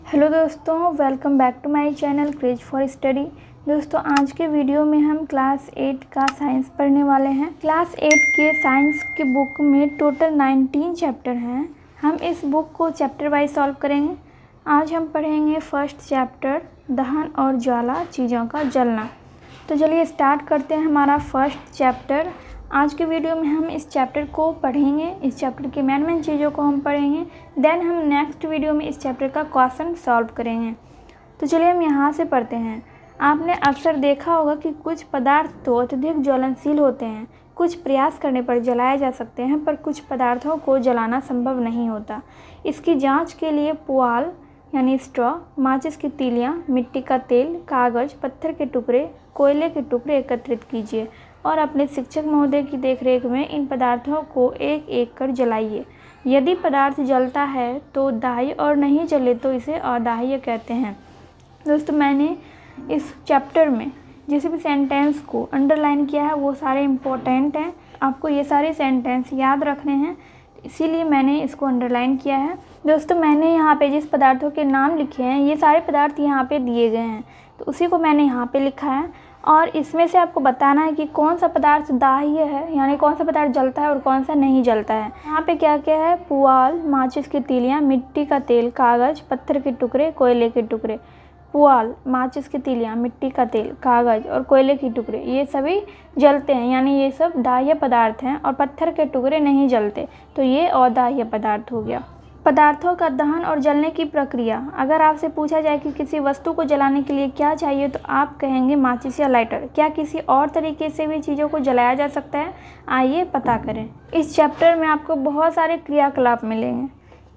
Hello दोस्तों, welcome back to my channel craze for study. दोस्तों, आज के वीडियो में हम क्लास 8 का साइंस पढ़ने वाले हैं। क्लास 8 के साइंस के बुक में टोटल 19 चैप्टर हैं। हम इस बुक को चैप्टर वाइज सॉल्व करेंगे। आज हम पढ़ेंगे फर्स्ट चैप्टर, दहन और ज्वाला, चीज़ों का जलना। तो चलिए स्टार्ट करते हैं हमारा फर्स्ट चैप्टर। आज के वीडियो में हम इस चैप्टर को पढ़ेंगे, इस चैप्टर की मेन चीज़ों को हम पढ़ेंगे। देन हम नेक्स्ट वीडियो में इस चैप्टर का क्वेश्चन सॉल्व करेंगे। तो चलिए हम यहाँ से पढ़ते हैं। आपने अक्सर देखा होगा कि कुछ पदार्थ तो अत्यधिक ज्वलनशील होते हैं, कुछ प्रयास करने पर जलाए जा सकते हैं, पर कुछ पदार्थों को जलाना संभव नहीं होता। इसकी जाँच के लिए पुआल यानी स्ट्रॉ, माचिस की तीलियाँ, मिट्टी का तेल, कागज़, पत्थर के टुकड़े, कोयले के टुकड़े एकत्रित कीजिए और अपने शिक्षक महोदय की देखरेख में इन पदार्थों को एक एक कर जलाइए। यदि पदार्थ जलता है तो दाह्य और नहीं जले तो इसे अदाह्य कहते हैं। दोस्तों, मैंने इस चैप्टर में जिस भी सेंटेंस को अंडरलाइन किया है वो सारे इम्पोर्टेंट हैं। आपको ये सारे सेंटेंस याद रखने हैं, इसीलिए मैंने इसको अंडरलाइन किया है। दोस्तों, मैंने यहाँ पे जिस पदार्थों के नाम लिखे हैं ये सारे पदार्थ यहाँ पे दिए गए हैं, तो उसी को मैंने यहाँ पे लिखा है। और इसमें से आपको बताना है कि कौन सा पदार्थ दाह्य है, यानी कौन सा पदार्थ जलता है और कौन सा नहीं जलता है। यहाँ पे क्या क्या है? पुआल, माचिस की तीलियाँ, मिट्टी का तेल, कागज़, पत्थर के टुकड़े, कोयले के टुकड़े। पुआल, माचिस की तीलियाँ, मिट्टी का तेल, कागज़ और कोयले के टुकड़े, ये सभी जलते हैं, यानी ये सब दाह्य पदार्थ हैं। और पत्थर के टुकड़े नहीं जलते, तो ये अदाह्य पदार्थ हो गया। पदार्थों का दहन और जलने की प्रक्रिया। अगर आपसे पूछा जाए कि किसी वस्तु को जलाने के लिए क्या चाहिए, तो आप कहेंगे माचिस या लाइटर। क्या किसी और तरीके से भी चीज़ों को जलाया जा सकता है? आइए पता करें। इस चैप्टर में आपको बहुत सारे क्रियाकलाप मिलेंगे।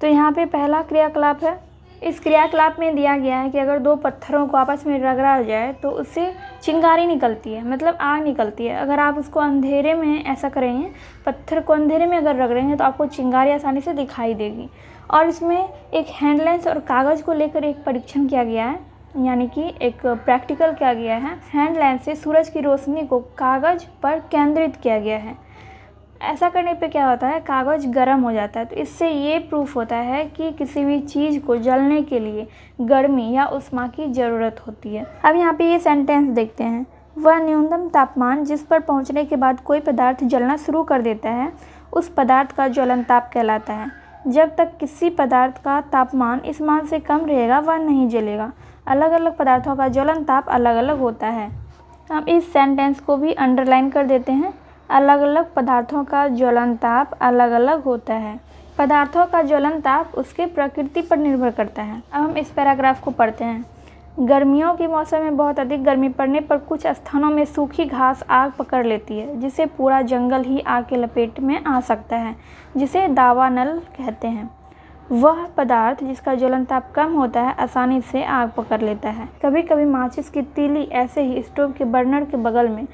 तो यहाँ पे पहला क्रियाकलाप है। इस क्रियाकलाप में दिया गया है कि अगर दो पत्थरों को आपस में रगड़ा जाए तो उससे चिंगारी निकलती है, मतलब आग निकलती है। अगर आप उसको अंधेरे में ऐसा करेंगे, पत्थर को अंधेरे में अगर रगड़ेंगे तो आपको चिंगारी आसानी से दिखाई देगी। और इसमें एक हैंड लेंस और कागज़ को लेकर एक परीक्षण किया गया है, यानी कि एक प्रैक्टिकल किया गया है। हैंड लेंस से सूरज की रोशनी को कागज़ पर केंद्रित किया गया है। ऐसा करने पे क्या होता है? कागज़ गर्म हो जाता है। तो इससे ये प्रूफ होता है कि किसी भी चीज़ को जलने के लिए गर्मी या ऊष्मा की ज़रूरत होती है। अब यहाँ पे ये सेंटेंस देखते हैं। वह न्यूनतम तापमान जिस पर पहुँचने के बाद कोई पदार्थ जलना शुरू कर देता है उस पदार्थ का ज्वलन ताप कहलाता है। जब तक किसी पदार्थ का तापमान इस मान से कम रहेगा वह नहीं जलेगा। अलग अलग पदार्थों का ज्वलन ताप अलग अलग होता है। हम इस सेंटेंस को भी अंडरलाइन कर देते हैं। अलग अलग पदार्थों का ज्वलन ताप अलग अलग होता है। पदार्थों का ज्वलन ताप उसके प्रकृति पर निर्भर करता है। अब हम इस पैराग्राफ को पढ़ते हैं। गर्मियों के मौसम में बहुत अधिक गर्मी पड़ने पर कुछ स्थानों में सूखी घास आग पकड़ लेती है, जिससे पूरा जंगल ही आग के लपेट में आ सकता है, जिसे दावानल कहते हैं। वह पदार्थ जिसका ज्वलन ताप कम होता है आसानी से आग पकड़ लेता है। कभी कभी माचिस की तीली ऐसे ही स्टोव के बर्नर के बगल में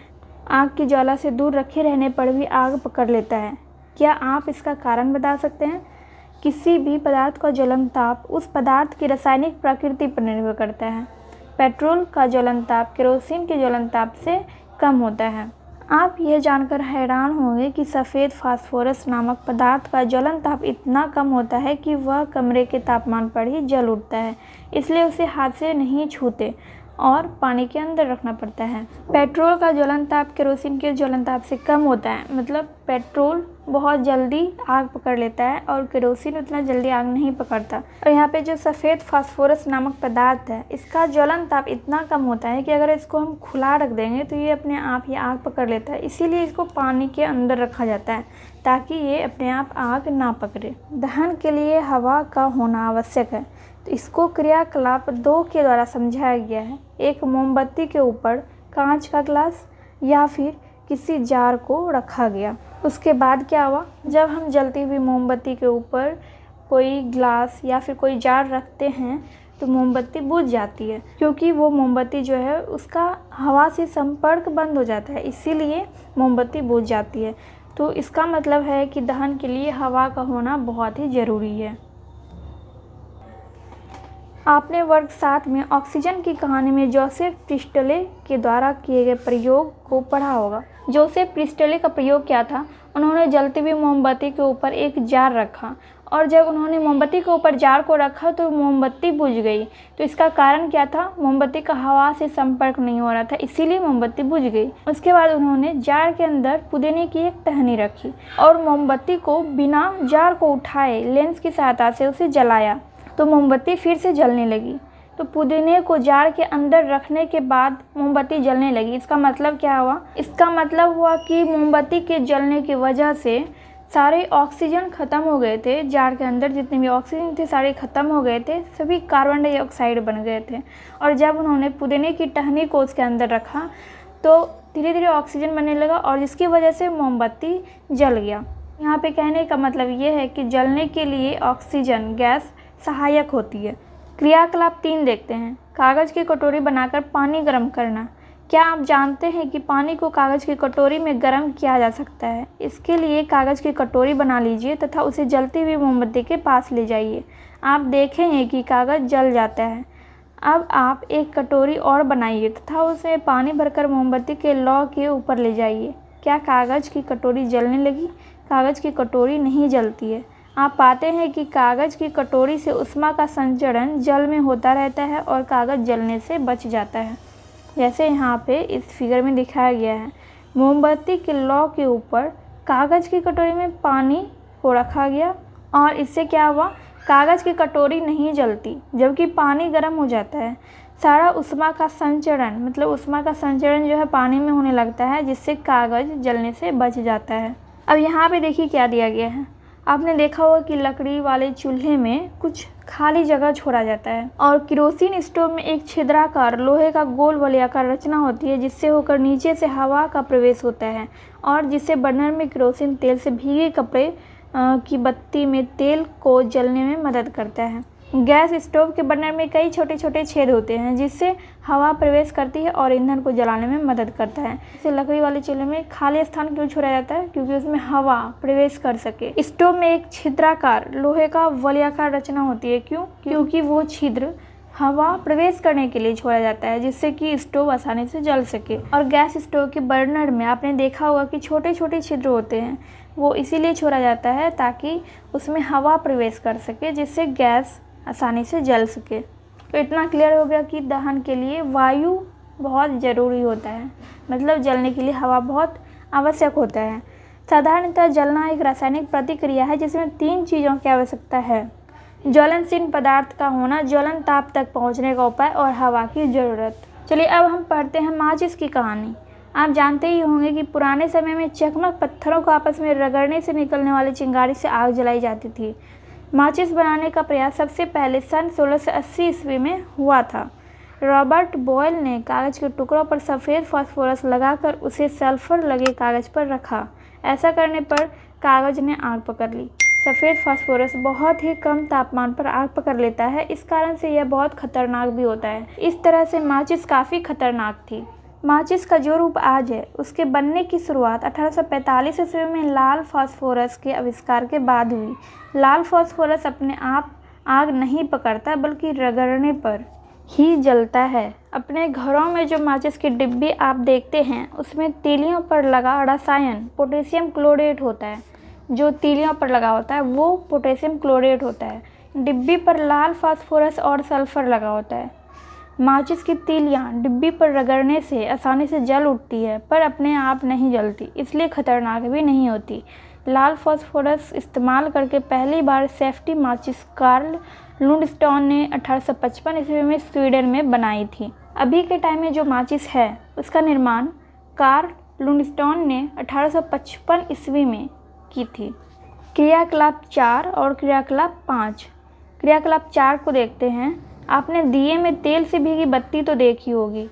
आग की ज्वाला से दूर रखे रहने पर भी आग पकड़ लेता है। क्या आप इसका कारण बता सकते हैं? किसी भी पदार्थ का ज्वलन ताप उस पदार्थ की रासायनिक प्रकृति पर निर्भर करता है। पेट्रोल का ज्वलन ताप केरोसिन के ज्वलन ताप से कम होता है। आप यह जानकर हैरान होंगे कि सफ़ेद फास्फोरस नामक पदार्थ का ज्वलन ताप इतना कम होता है कि वह कमरे के तापमान पर ही जल उठता है, इसलिए उसे हाथ से नहीं छूते और पानी के अंदर रखना पड़ता है। पेट्रोल का ज्वलन ताप केरोसिन के ज्वलन ताप से कम होता है, मतलब पेट्रोल बहुत जल्दी आग पकड़ लेता है और केरोसिन उतना जल्दी आग नहीं पकड़ता। और यहाँ पे जो सफ़ेद फास्फोरस नामक पदार्थ है, इसका ज्वलन ताप इतना कम होता है कि अगर इसको हम खुला रख देंगे तो ये अपने आप ही आग पकड़ लेता है। इसीलिए इसको पानी के अंदर रखा जाता है ताकि ये अपने आप आग ना पकड़े। दहन के लिए हवा का होना आवश्यक है, तो इसको क्रियाकलाप 2 के द्वारा समझाया गया है। एक मोमबत्ती के ऊपर कांच का ग्लास या फिर किसी जार को रखा गया। उसके बाद क्या हुआ? जब हम जलती हुई मोमबत्ती के ऊपर कोई ग्लास या फिर कोई जार रखते हैं तो मोमबत्ती बुझ जाती है, क्योंकि वो मोमबत्ती जो है उसका हवा से संपर्क बंद हो जाता है, इसीलिए मोमबत्ती बुझ जाती है। तो इसका मतलब है कि दहन के लिए हवा का होना बहुत ही ज़रूरी है। आपने वर्ग 7 में ऑक्सीजन की कहानी में जोसेफ प्रिस्टले के द्वारा किए गए प्रयोग को पढ़ा होगा। जोसेफ प्रिस्टले का प्रयोग क्या था? उन्होंने जलती हुई मोमबत्ती के ऊपर एक जार रखा और जब उन्होंने मोमबत्ती के ऊपर जार को रखा तो मोमबत्ती बुझ गई। तो इसका कारण क्या था? मोमबत्ती का हवा से संपर्क नहीं हो रहा था, इसीलिए मोमबत्ती बुझ गई। उसके बाद उन्होंने जार के अंदर पुदीने की एक टहनी रखी और मोमबत्ती को बिना जार को उठाए लेंस की सहायता से उसे जलाया, तो मोमबत्ती फिर से जलने लगी। तो पुदीने को जार के अंदर रखने के बाद मोमबत्ती जलने लगी। इसका मतलब क्या हुआ? इसका मतलब हुआ कि मोमबत्ती के जलने की वजह से सारे ऑक्सीजन ख़त्म हो गए थे। जार के अंदर जितने भी ऑक्सीजन थे सारे ख़त्म हो गए थे, सभी कार्बन डाइऑक्साइड बन गए थे। और जब उन्होंने पुदीने की टहनी को उसके अंदर रखा तो धीरे धीरे ऑक्सीजन बनने लगा और जिसकी वजह से मोमबत्ती जल गया। यहाँ पे कहने का मतलब ये है कि जलने के लिए ऑक्सीजन गैस सहायक होती है। क्रियाकलाप 3 देखते हैं। कागज़ की कटोरी बनाकर पानी गर्म करना। क्या आप जानते हैं कि पानी को कागज़ की कटोरी में गर्म किया जा सकता है? इसके लिए कागज़ की कटोरी बना लीजिए तथा उसे जलती हुई मोमबत्ती के पास ले जाइए। आप देखेंगे कि कागज़ जल जाता है। अब आप एक कटोरी और बनाइए तथा उसमें पानी भरकर मोमबत्ती के लौ के ऊपर ले जाइए। क्या कागज़ की कटोरी जलने लगी? कागज़ की कटोरी नहीं जलती है। आप पाते हैं कि कागज़ की कटोरी से ऊष्मा का संचरण जल में होता रहता है और कागज़ जलने से बच जाता है, जैसे यहाँ पे इस फिगर में दिखाया गया है। मोमबत्ती के लौ के ऊपर कागज़ की कटोरी में पानी को रखा गया और इससे क्या हुआ? कागज़ की कटोरी नहीं जलती, जबकि पानी गर्म हो जाता है। सारा ऊष्मा का संचरण, मतलब ऊष्मा का संचरण जो है पानी में होने लगता है, जिससे कागज़ जलने से बच जाता है। अब यहाँ पे देखिए क्या दिया गया है। आपने देखा होगा कि लकड़ी वाले चूल्हे में कुछ खाली जगह छोड़ा जाता है और केरोसिन स्टोव में एक छिद्राकार लोहे का गोल वलयाकार रचना होती है, जिससे होकर नीचे से हवा का प्रवेश होता है और जिससे बर्नर में केरोसिन तेल से भीगे कपड़े की बत्ती में तेल को जलने में मदद करता है। गैस स्टोव के बर्नर में कई छोटे छोटे छेद होते हैं, जिससे हवा प्रवेश करती है और ईंधन को जलाने में मदद करता है। इसे लकड़ी वाले चूल्हे में खाली स्थान क्यों छोड़ा जाता है? क्योंकि उसमें हवा प्रवेश कर सके। स्टोव में एक छिद्राकार लोहे का वलयाकार रचना होती है। क्यों? क्योंकि वो छिद्र हवा प्रवेश करने के लिए छोड़ा जाता है, जिससे कि स्टोव आसानी से जल सके। और गैस स्टोव के बर्नर में आपने देखा होगा कि छोटे छोटे छिद्र होते हैं, वो इसीलिए छोड़ा जाता है ताकि उसमें हवा प्रवेश कर सके, जिससे गैस आसानी से जल सके। तो इतना क्लियर हो गया कि दहन के लिए वायु बहुत ज़रूरी होता है, मतलब जलने के लिए हवा बहुत आवश्यक होता है। साधारणतः जलना एक रासायनिक प्रतिक्रिया है जिसमें 3 चीज़ों की आवश्यकता है: ज्वलनशील पदार्थ का होना, ज्वलन ताप तक पहुंचने का उपाय और हवा की ज़रूरत। चलिए अब हम पढ़ते हैं माचिस की कहानी। आप जानते ही होंगे कि पुराने समय में चकमक पत्थरों को आपस में रगड़ने से निकलने वाली चिंगारी से आग जलाई जाती थी। माचिस बनाने का प्रयास सबसे पहले सन 1680 ईस्वी में हुआ था। रॉबर्ट बॉयल ने कागज़ के टुकड़ों पर सफ़ेद फास्फोरस लगाकर उसे सल्फर लगे कागज़ पर रखा। ऐसा करने पर कागज़ ने आग पकड़ ली। सफ़ेद फास्फोरस बहुत ही कम तापमान पर आग पकड़ लेता है, इस कारण से यह बहुत खतरनाक भी होता है। इस तरह से माचिस काफ़ी खतरनाक थी। माचिस का जो रूप आज है उसके बनने की शुरुआत 1845 ईस्वी में लाल फास्फोरस के आविष्कार के बाद हुई। लाल फास्फोरस अपने आप आग नहीं पकड़ता बल्कि रगड़ने पर ही जलता है। अपने घरों में जो माचिस की डिब्बी आप देखते हैं उसमें तीलियों पर लगा रसायन पोटेशियम क्लोरेट होता है। जो तीलियों पर लगा होता है वो पोटेशियम क्लोरेट होता है। डिब्बी पर लाल फास्फोरस और सल्फर लगा होता है। माचिस की तीलियाँ डिब्बी पर रगड़ने से आसानी से जल उठती है पर अपने आप नहीं जलती, इसलिए खतरनाक भी नहीं होती। लाल फास्फोरस इस्तेमाल करके पहली बार सेफ्टी माचिस कार्ल लुंडस्टॉन ने 1855 ईस्वी में स्वीडन में बनाई थी। अभी के टाइम में जो माचिस है उसका निर्माण कार्ल लुंडस्टॉन ने 1855 ईस्वी में की थी। क्रियाकलाप 4 और क्रियाकलाप 5। क्रियाकलाप 4 को देखते हैं। आपने दिए में तेल से भीगी बत्ती तो देखी होगी।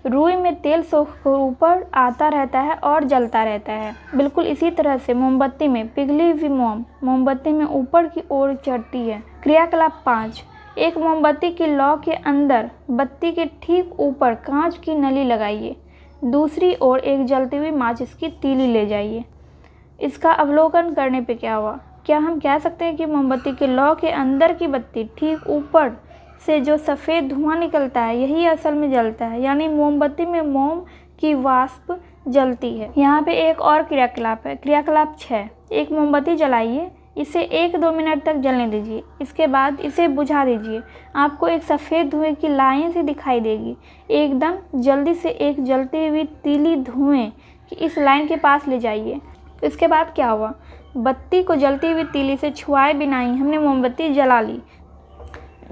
रुई में तेल सोखकर ऊपर आता रहता है और जलता रहता है। बिल्कुल इसी तरह से मोमबत्ती में पिघली हुई मोमबत्ती में ऊपर की ओर चढ़ती है। क्रियाकलाप 5। एक मोमबत्ती की लौ के अंदर बत्ती के ठीक ऊपर कांच की नली लगाइए। दूसरी ओर एक जलती हुई माचिस की तीली ले जाइए। इसका अवलोकन करने पे क्या हुआ? क्या हम कह सकते हैं कि मोमबत्ती के लौ के अंदर की बत्ती ठीक ऊपर से जो सफ़ेद धुआं निकलता है यही असल में जलता है, यानी मोमबत्ती में मोम की वाष्प जलती है। यहाँ पे एक और क्रियाकलाप है, क्रियाकलाप 6। एक मोमबत्ती जलाइए, इसे 1-2 मिनट तक जलने दीजिए। इसके बाद इसे बुझा दीजिए। आपको एक सफ़ेद धुएं की लाइन सी दिखाई देगी। एकदम जल्दी से एक जलती हुई तीली धुएं की इस लाइन के पास ले जाइए। इसके बाद क्या हुआ, बत्ती को जलती हुई तीली से छुआए बिना ही हमने मोमबत्ती जला ली।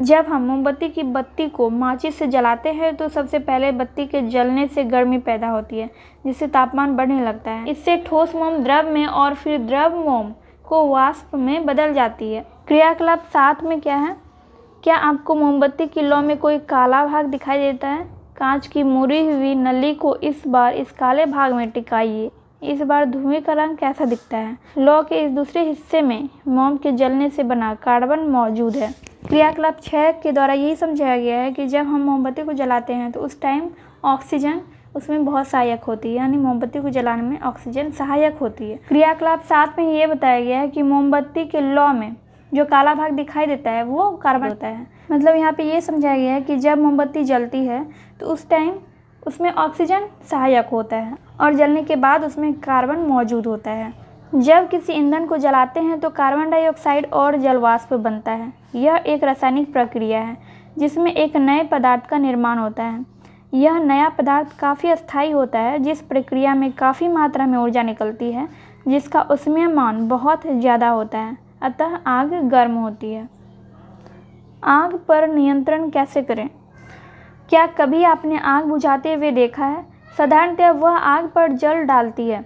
जब हम मोमबत्ती की बत्ती को माचिस से जलाते हैं तो सबसे पहले बत्ती के जलने से गर्मी पैदा होती है, जिससे तापमान बढ़ने लगता है। इससे ठोस मोम द्रव में और फिर द्रव मोम को वाष्प में बदल जाती है। क्रियाकलाप 7 में क्या है? क्या आपको मोमबत्ती की लौ में कोई काला भाग दिखाई देता है? कांच की मुड़ी हुई नली को इस बार इस काले भाग में टिकाइए। इस बार धुएं का रंग कैसा दिखता है? लौ के इस दूसरे हिस्से में मोम के जलने से बना कार्बन मौजूद है। क्रियाकलाप 6 के द्वारा यही समझाया गया है कि जब हम मोमबत्ती को जलाते हैं तो उस टाइम ऑक्सीजन उसमें बहुत सहायक होती है, यानी मोमबत्ती को जलाने में ऑक्सीजन सहायक होती है। क्रियाकलाप 7 में ये बताया गया है कि मोमबत्ती के लौ में जो काला भाग दिखाई देता है वो कार्बन होता है। मतलब यहाँ पे ये समझाया गया है कि जब मोमबत्ती जलती है तो उस टाइम उसमें ऑक्सीजन सहायक होता है और जलने के बाद उसमें कार्बन मौजूद होता है। जब किसी ईंधन को जलाते हैं तो कार्बन डाइऑक्साइड और जलवाष्प बनता है। यह एक रासायनिक प्रक्रिया है जिसमें एक नए पदार्थ का निर्माण होता है। यह नया पदार्थ काफ़ी अस्थायी होता है, जिस प्रक्रिया में काफ़ी मात्रा में ऊर्जा निकलती है, जिसका ऊष्मीयमान बहुत ज़्यादा होता है, अतः आग गर्म होती है। आग पर नियंत्रण कैसे करें? क्या कभी आपने आग बुझाते हुए देखा है? साधारणतः वह आग पर जल डालती है।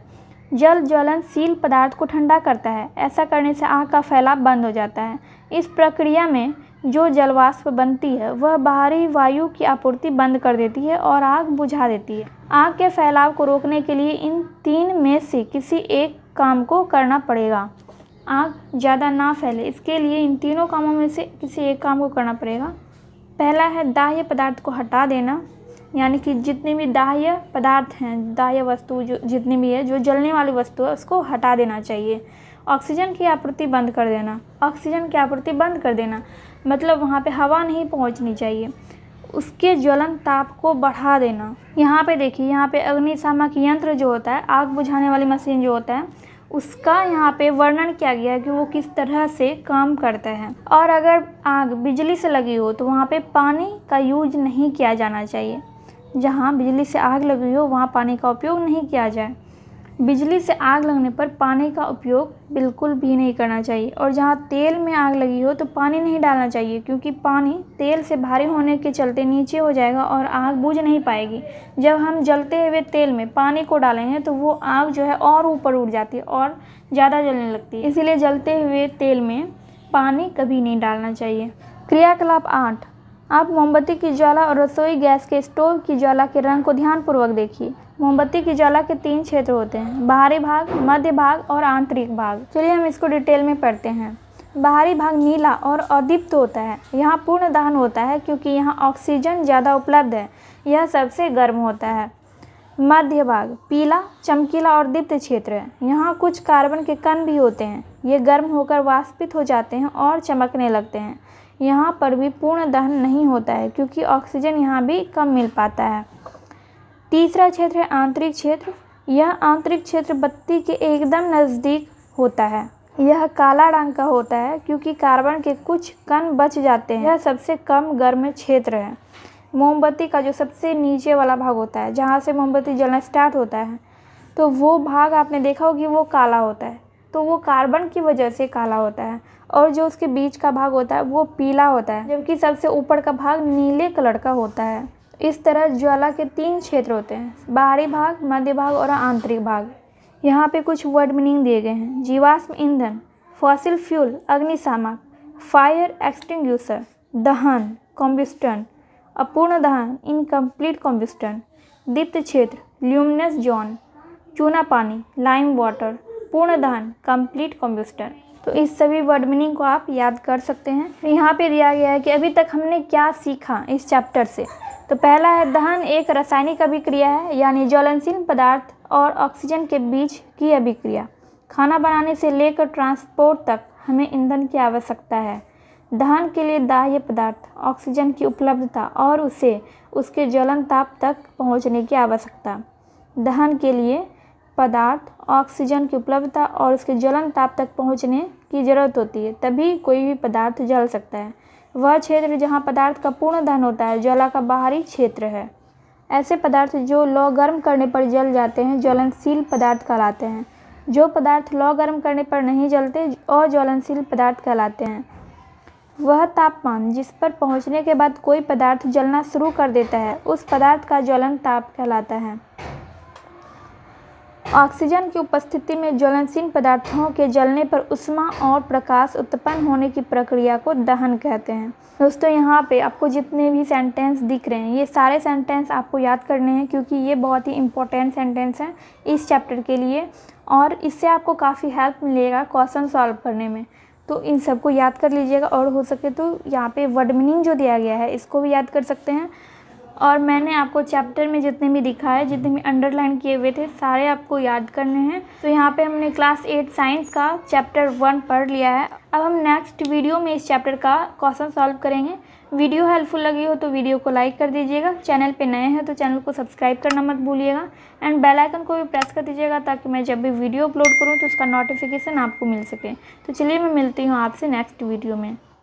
जल ज्वलनशील पदार्थ को ठंडा करता है। ऐसा करने से आग का फैलाव बंद हो जाता है। इस प्रक्रिया में जो जलवाष्प बनती है वह बाहरी वायु की आपूर्ति बंद कर देती है और आग बुझा देती है। आग के फैलाव को रोकने के लिए इन 3 में से किसी एक काम को करना पड़ेगा। आग ज़्यादा ना फैले, इसके लिए इन तीनों कामों में से किसी एक काम को करना पड़ेगा। पहला है दाह्य पदार्थ को हटा देना, यानी कि जितने भी दाह्य पदार्थ हैं, दाह्य वस्तु जो जितनी भी है, जो जलने वाली वस्तु है, उसको हटा देना चाहिए। ऑक्सीजन की आपूर्ति बंद कर देना। ऑक्सीजन की आपूर्ति बंद कर देना मतलब वहाँ पे हवा नहीं पहुँचनी चाहिए। उसके ज्वलन ताप को बढ़ा देना। यहाँ पे देखिए, यहाँ पे अग्निशामक यंत्र जो होता है, आग बुझाने वाली मशीन जो होता है, उसका यहाँ पे वर्णन किया गया है कि वो किस तरह से काम करता है। और अगर आग बिजली से लगी हो तो वहाँ पे पानी का यूज नहीं किया जाना चाहिए। जहाँ बिजली से आग लगी हो वहाँ पानी का उपयोग नहीं किया जाए। बिजली से आग लगने पर पानी का उपयोग बिल्कुल भी नहीं करना चाहिए। और जहाँ तेल में आग लगी हो तो पानी नहीं डालना चाहिए, क्योंकि पानी तेल से भारी होने के चलते नीचे हो जाएगा और आग बुझ नहीं पाएगी। जब हम जलते हुए तेल में पानी को डालेंगे तो वो आग जो है और ऊपर उठ जाती है और ज़्यादा जलने लगती है। इसीलिए जलते हुए तेल में पानी कभी नहीं डालना चाहिए। क्रियाकलाप 8, आप मोमबत्ती की ज्वाला और रसोई गैस के स्टोव की ज्वाला के रंग को ध्यानपूर्वक देखिए। मोमबत्ती की ज्वाला के 3 क्षेत्र होते हैं, बाहरी भाग, मध्य भाग और आंतरिक भाग। चलिए हम इसको डिटेल में पढ़ते हैं। बाहरी भाग नीला और अदीप्त होता है। यहाँ पूर्ण दहन होता है क्योंकि यहाँ ऑक्सीजन ज़्यादा उपलब्ध है। यह सबसे गर्म होता है। मध्य भाग पीला, चमकीला और दीप्त क्षेत्र है। यहाँ कुछ कार्बन के कण भी होते हैं। ये गर्म होकर वाष्पित हो जाते हैं और चमकने लगते हैं। यहाँ पर भी पूर्ण दहन नहीं होता है क्योंकि ऑक्सीजन यहाँ भी कम मिल पाता है। तीसरा क्षेत्र है आंतरिक क्षेत्र। यह आंतरिक क्षेत्र बत्ती के एकदम नज़दीक होता है। यह काला रंग का होता है क्योंकि कार्बन के कुछ कण बच जाते हैं। यह सबसे कम गर्म क्षेत्र है। मोमबत्ती का जो सबसे नीचे वाला भाग होता है, जहाँ से मोमबत्ती जलना स्टार्ट होता है, तो वो भाग आपने देखा होगा कि वो काला होता है। तो वो कार्बन की वजह से काला होता है। और जो उसके बीच का भाग होता है वो पीला होता है, जबकि सबसे ऊपर का भाग नीले कलर का होता है। इस तरह ज्वाला के 3 क्षेत्र होते हैं, बाहरी भाग, मध्य भाग और आंतरिक भाग। यहाँ पे कुछ वर्ड मीनिंग दिए गए हैं। जीवाश्म ईंधन, फॉसिल फ्यूल, अग्निशामक, फायर एक्सटिंग्विशर, दहन, कॉम्बस्टन, अपूर्ण दहन, इनकम्प्लीट कॉम्बस्टन, दीप्त क्षेत्र, ल्यूमिनस जोन, चूना पानी, लाइम वाटर, पूर्ण दहन, कंप्लीट कॉम्बस्टन। तो इस सभी वर्ड मीनिंग को आप याद कर सकते हैं। यहाँ पे दिया गया है कि अभी तक हमने क्या सीखा इस चैप्टर से। तो पहला है, दहन एक रासायनिक अभिक्रिया है, यानी ज्वलनशील पदार्थ और ऑक्सीजन के बीच की अभिक्रिया। खाना बनाने से लेकर ट्रांसपोर्ट तक हमें ईंधन की आवश्यकता है। दहन के लिए दाह्य पदार्थ, ऑक्सीजन की उपलब्धता और उसे उसके ज्वलन ताप तक पहुँचने की आवश्यकता। दहन के लिए पदार्थ ऑक्सीजन की उपलब्धता और उसके ज्वलन ताप तक पहुंचने की ज़रूरत होती है, तभी कोई भी पदार्थ जल सकता है। वह क्षेत्र जहां पदार्थ का पूर्ण दहन होता है ज्वाला का बाहरी क्षेत्र है। ऐसे पदार्थ जो लौ गर्म करने पर जल जाते हैं ज्वलनशील पदार्थ कहलाते हैं। जो पदार्थ लौ गर्म करने पर नहीं जलते अज्वलनशील पदार्थ कहलाते हैं। वह तापमान जिस पर पहुंचने के बाद कोई पदार्थ जलना शुरू कर देता है उस पदार्थ का ज्वलन ताप कहलाता है। ऑक्सीजन की उपस्थिति में ज्वलनशील पदार्थों के जलने पर ऊष्मा और प्रकाश उत्पन्न होने की प्रक्रिया को दहन कहते हैं। दोस्तों यहाँ पे आपको जितने भी सेंटेंस दिख रहे हैं ये सारे सेंटेंस आपको याद करने हैं, क्योंकि ये बहुत ही इंपॉर्टेंट सेंटेंस हैं इस चैप्टर के लिए और इससे आपको काफ़ी हेल्प मिलेगा क्वेश्चन सॉल्व करने में। तो इन सबको याद कर लीजिएगा और हो सके तो यहाँ पे वर्ड मीनिंग जो दिया गया है इसको भी याद कर सकते हैं। और मैंने आपको चैप्टर में जितने भी दिखाए, जितने भी अंडरलाइन किए हुए थे, सारे आपको याद करने हैं। तो यहाँ पे हमने क्लास 8 साइंस का चैप्टर 1 पढ़ लिया है। अब हम नेक्स्ट वीडियो में इस चैप्टर का क्वेश्चन सॉल्व करेंगे। वीडियो हेल्पफुल लगी हो तो वीडियो को लाइक कर दीजिएगा। चैनल पे नए हैं तो चैनल को सब्सक्राइब करना मत भूलिएगा एंड बेल आइकन को भी प्रेस कर दीजिएगा ताकि मैं जब भी वीडियो अपलोड करूँ तो उसका नोटिफिकेशन आपको मिल सके। तो चलिए मैं मिलती हूँ आपसे नेक्स्ट वीडियो में।